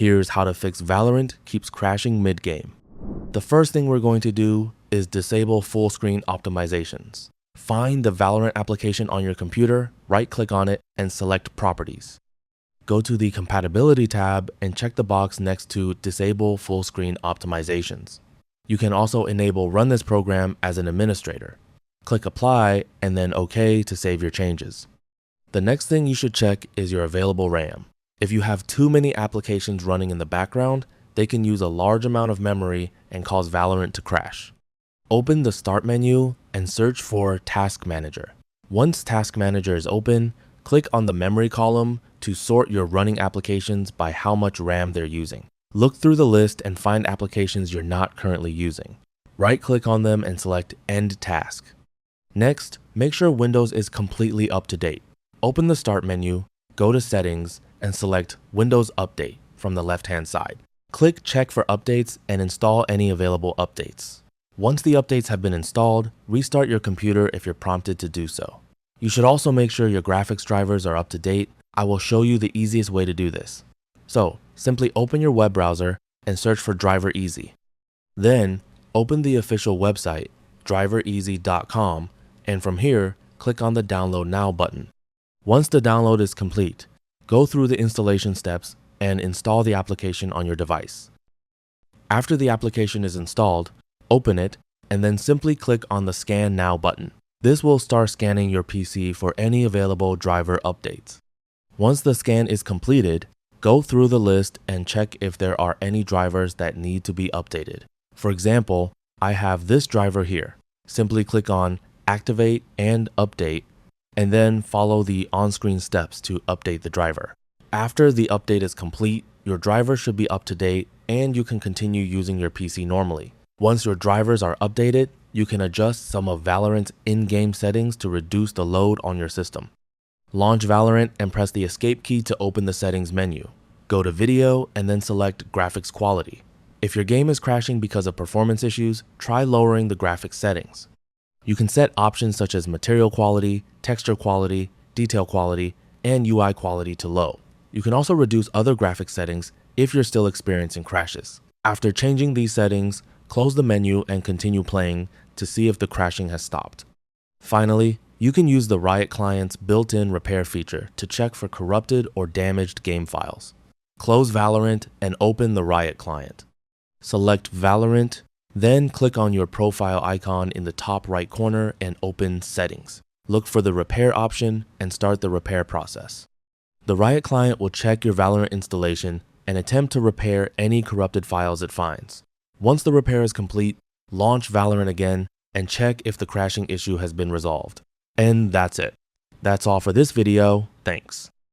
Here's how to fix Valorant keeps crashing mid-game. The first thing we're going to do is disable full screen optimizations. Find the Valorant application on your computer, right-click on it, and select Properties. Go to the Compatibility tab and check the box next to Disable Full Screen Optimizations. You can also enable Run this program as an administrator. Click Apply and then OK to save your changes. The next thing you should check is your available RAM. If you have too many applications running in the background, they can use a large amount of memory and cause Valorant to crash. Open the Start menu and search for Task Manager. Once Task Manager is open, click on the memory column to sort your running applications by how much RAM they're using. Look through the list and find applications you're not currently using. Right-click on them and select End Task. Next, make sure Windows is completely up to date. Open the Start menu, go to Settings, and select Windows Update from the left-hand side. Click Check for updates and install any available updates. Once the updates have been installed, restart your computer if you're prompted to do so. You should also make sure your graphics drivers are up to date. I will show you the easiest way to do this. So, simply open your web browser and search for Driver Easy. Then, open the official website, drivereasy.com, and from here, click on the Download Now button. Once the download is complete, go through the installation steps and install the application on your device. After the application is installed, open it and then simply click on the Scan Now button. This will start scanning your PC for any available driver updates. Once the scan is completed, go through the list and check if there are any drivers that need to be updated. For example, I have this driver here. Simply click on Activate and Update, and then follow the on-screen steps to update the driver. After the update is complete, your driver should be up to date and you can continue using your PC normally. Once your drivers are updated, you can adjust some of Valorant's in-game settings to reduce the load on your system. Launch Valorant and press the Escape key to open the settings menu. Go to Video and then select Graphics Quality. If your game is crashing because of performance issues, try lowering the graphics settings. You can set options such as material quality, texture quality, detail quality, and UI quality to low. You can also reduce other graphics settings if you're still experiencing crashes. After changing these settings, close the menu and continue playing to see if the crashing has stopped. Finally, you can use the Riot client's built-in repair feature to check for corrupted or damaged game files. Close Valorant and open the Riot client. Select Valorant, then click on your profile icon in the top right corner and open Settings. Look for the repair option and start the repair process. The Riot client will check your Valorant installation and attempt to repair any corrupted files it finds. Once the repair is complete, launch Valorant again and check if the crashing issue has been resolved. And that's it. That's all for this video. Thanks.